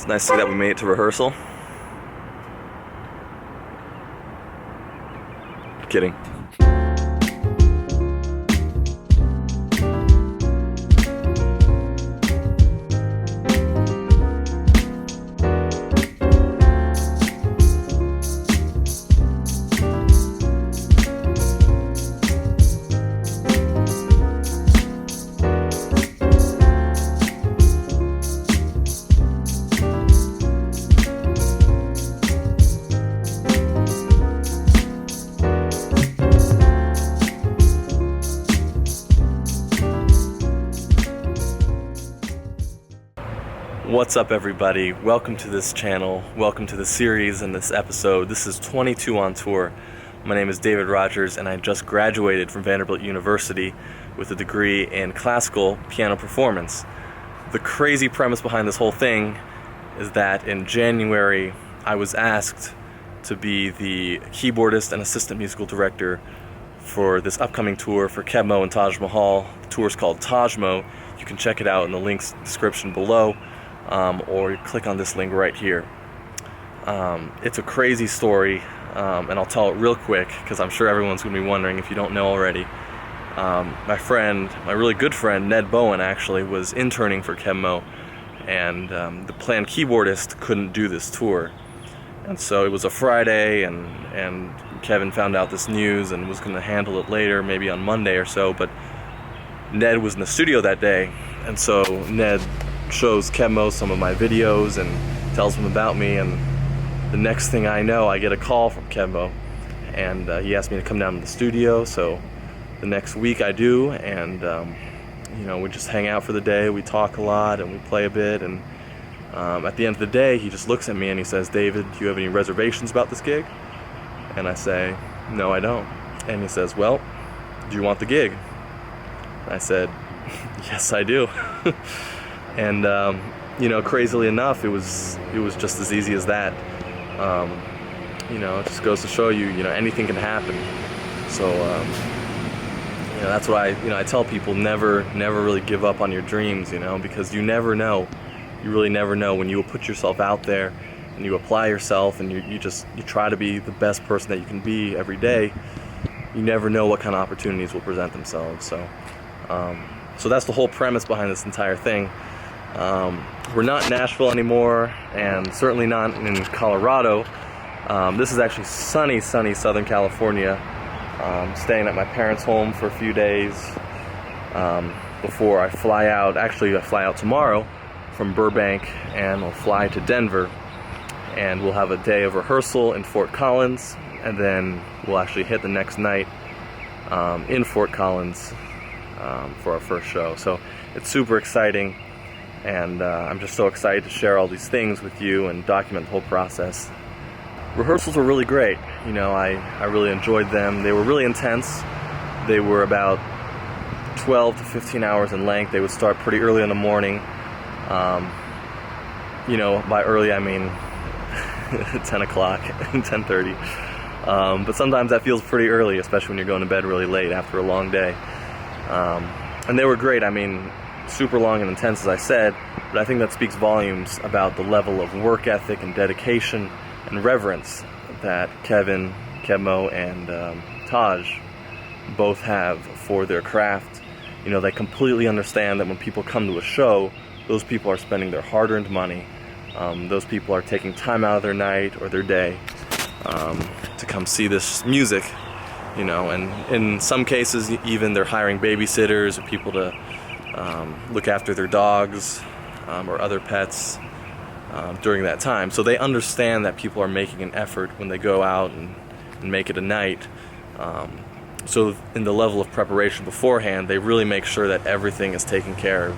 It's nice to see that we made it to rehearsal. Kidding. What's up, everybody? Welcome to this channel. Welcome to the series and this episode. This is 22 on Tour. My name is David Rodgers, and I just graduated from Vanderbilt University with a degree in classical piano performance. The crazy premise behind this whole thing is that in January, I was asked to be the keyboardist and assistant musical director for this upcoming tour for Kebmo and Taj Mahal. The tour is called Tajmo. You can check it out in the link's description below. Or click on this link right here. It's a crazy story, and I'll tell it real quick because I'm sure everyone's going to be wondering if you don't know already. My really good friend, Ned Bowen, actually was interning for Kebmo, and the planned keyboardist couldn't do this tour. And so it was a Friday, and Kevin found out this news and was going to handle it later, maybe on Monday or so, but Ned was in the studio that day, and so Ned shows Kebmo some of my videos and tells him about me, and the next thing I know, I get a call from Kebmo, and he asked me to come down to the studio. So the next week I do, and we just hang out for the day. We talk a lot and we play a bit, and at the end of the day, he just looks at me and he says, "David, do you have any reservations about this gig?" And I say, "No, I don't." And he says, "Well, do you want the gig?" And I said, "Yes, I do." And crazily enough, it was just as easy as that. It just goes to show you, anything can happen. So that's what I tell people: never really give up on your dreams, because you never know. You really never know when you put yourself out there and you apply yourself and you try to be the best person that you can be every day. You never know what kind of opportunities will present themselves. So that's the whole premise behind this entire thing. We're not in Nashville anymore, and certainly not in Colorado. This is actually sunny Southern California. Staying at my parents' home for a few days before I fly out. Actually, I fly out tomorrow from Burbank, and we'll fly to Denver, and we'll have a day of rehearsal in Fort Collins, and then we'll actually hit the next night in Fort Collins for our first show. So it's super exciting. And I'm just so excited to share all these things with you and document the whole process. Rehearsals were really great. I really enjoyed them. They were really intense. They were about 12 to 15 hours in length. They would start pretty early in the morning. By early I mean 10 o'clock, 10:30. But sometimes that feels pretty early, especially when you're going to bed really late after a long day. And they were great. Super long and intense, as I said, but I think that speaks volumes about the level of work ethic and dedication and reverence that Kevin, Kebmo, and Taj both have for their craft. They completely understand that when people come to a show, those people are spending their hard-earned money. Those people are taking time out of their night or their day to come see this music. And in some cases, even they're hiring babysitters or people to look after their dogs or other pets during that time. So they understand that people are making an effort when they go out and make it a night. So in the level of preparation beforehand, they really make sure that everything is taken care of.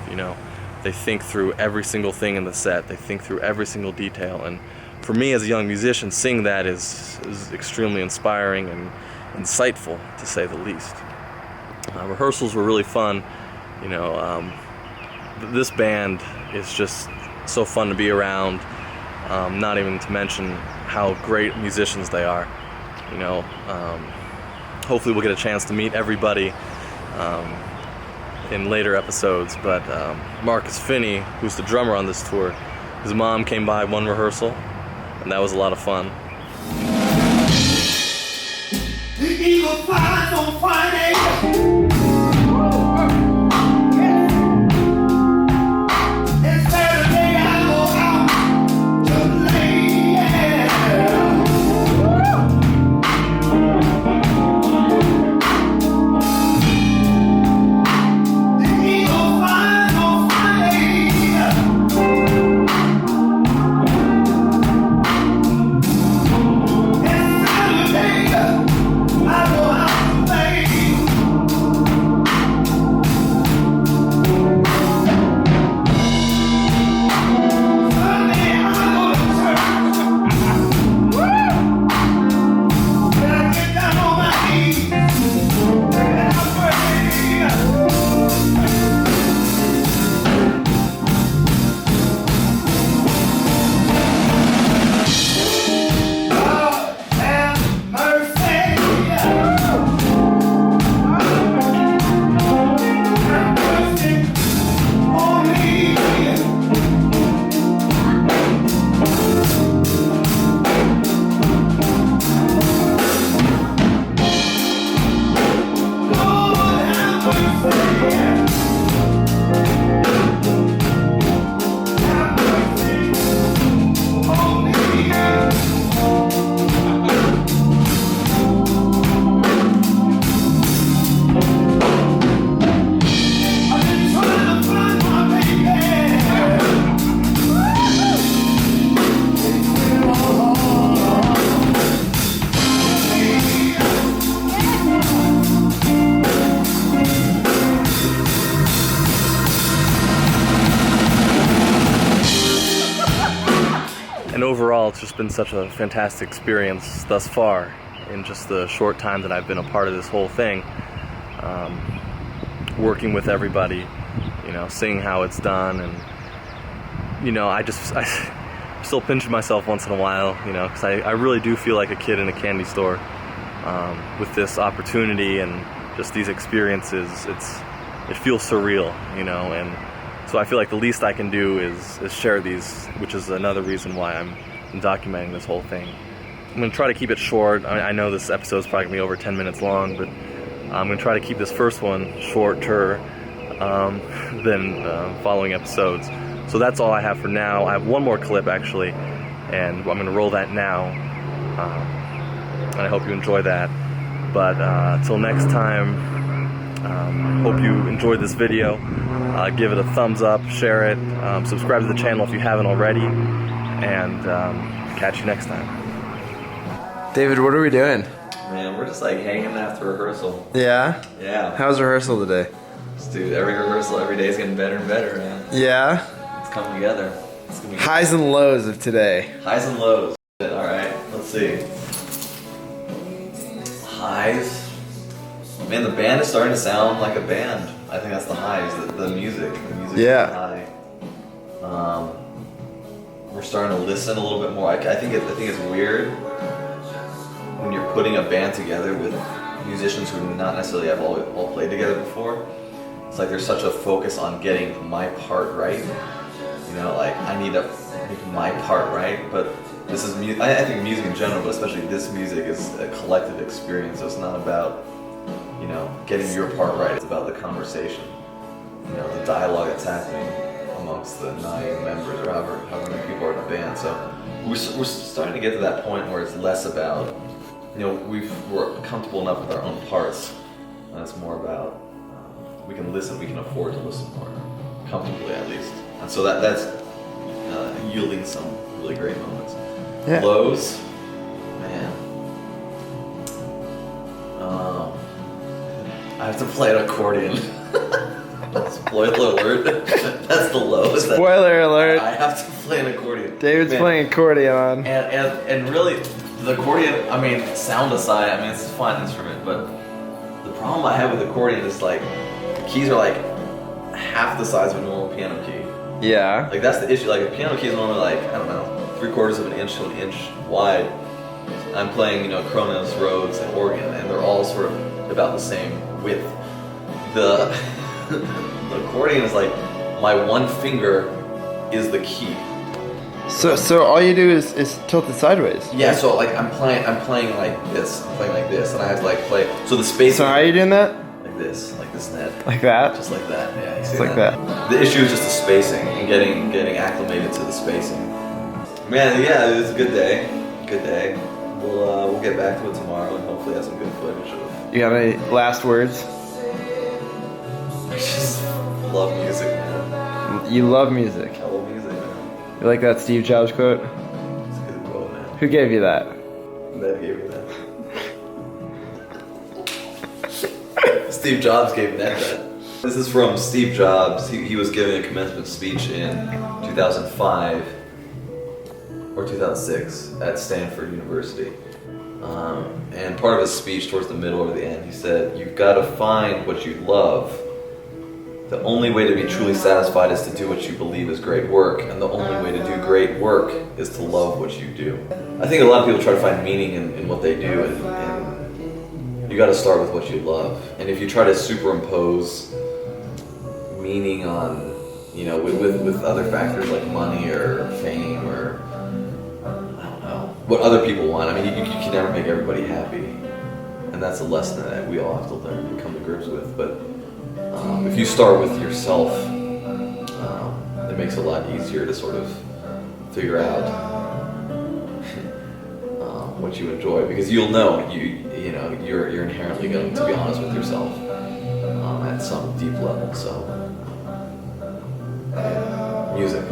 They think through every single thing in the set. They think through every single detail. And for me as a young musician, seeing that is extremely inspiring and insightful, to say the least. Rehearsals were really fun. This band is just so fun to be around, not even to mention how great musicians they are. Hopefully we'll get a chance to meet everybody in later episodes, but Marcus Finney, who's the drummer on this tour, His mom came by one rehearsal, and that was a lot of fun. The eagle flies on Friday. And Saturday I go out to play. The eagle flies on Friday. And Saturday I go out to play. Sunday I go to church. And I get down on my knees and I pray. God have mercy. Have mercy on me. Lord, have mercy. Have mercy on me. I've been trying to find my baby. And overall, it's just been such a fantastic experience thus far in just the short time that I've been a part of this whole thing. Working with everybody, you know, seeing how it's done, and you know, I still pinch myself once in a while, you know, because I really do feel like a kid in a candy store with this opportunity and just these experiences. It feels surreal, you know, and so I feel like the least I can do is share these, which is another reason why I'm documenting this whole thing. I'm going to try to keep it short. I know this episode is probably going to be over 10 minutes long, but I'm going to try to keep this first one shorter than following episodes. So that's all I have for now. I have one more clip, actually, and I'm going to roll that now. And I hope you enjoy that. But till next time, hope you enjoyed this video. Give it a thumbs up, share it, subscribe to the channel if you haven't already, and catch you next time. David, what are we doing? Man, we're just like hanging after rehearsal. Yeah? Yeah. How's rehearsal today? Dude, every rehearsal, every day is getting better and better, man. Yeah? It's coming together. It's gonna be Highs and lows of today. highs and lows. Alright, let's see. Highs. Man, the band is starting to sound like a band. I think that's the highs, the music. The music Yeah. is high. We're starting to listen a little bit more. I think it's weird when you're putting a band together with musicians who not necessarily have all played together before. It's like there's such a focus on getting my part right. You know, like I need to make my part right. But this is music. I think music in general, but especially this music, is a collective experience. So it's not about, you know, getting your part right. It's about the conversation. You know, the dialogue that's happening amongst the 9 members or however many people are in the band. So we're starting to get to that point where it's less about, you know, we're comfortable enough with our own parts, and it's more about we can listen, we can afford to listen more comfortably at least, and so that's yielding some really great moments. Yeah. Lows, man. I have to play an accordion. Spoiler alert. That's the lowest. Spoiler alert. I have to play an accordion. David's Man. playing accordion. And really, the accordion, I mean, sound aside, I mean, it's a fun instrument, but the problem I have with accordion is like, the keys are like half the size of a normal piano key. Yeah. Like that's the issue. Like a piano key is normally like, I don't know, 3/4 of an inch to an inch wide. I'm playing, you know, Kronos, Rhodes, and organ, and they're all sort of about the same width. The accordion is like, my one finger is the key. So all you do is tilt it sideways. Yeah, so like I'm playing like this, and I have to like play. So the space. So how are you doing that? Like this net. Like that? Just like that. Yeah, you see Just like that. The issue is just the spacing and getting acclimated to the spacing. Man, yeah, it was a good day. Good day. We'll get back to it tomorrow and hopefully have some good footage of. You got any last words? I just love music, man. You love music. I love music, man. You like that Steve Jobs quote? It's a good quote, man. Who gave you that? That gave me that. Steve Jobs gave Ned that. This is from Steve Jobs. He was giving a commencement speech in 2005 or 2006 at Stanford University. And part of his speech towards the middle or the end, he said, "You've got to find what you love. The only way to be truly satisfied is to do what you believe is great work, and the only way to do great work is to love what you do." I think a lot of people try to find meaning in what they do, and you got to start with what you love. And if you try to superimpose meaning on, with other factors like money or fame or I don't know what other people want. I mean, you can never make everybody happy, and that's a lesson that we all have to learn and come to grips with. But if you start with yourself, it makes it a lot easier to sort of figure out what you enjoy, because you'll know you're inherently going to be honest with yourself at some deep level. So, music.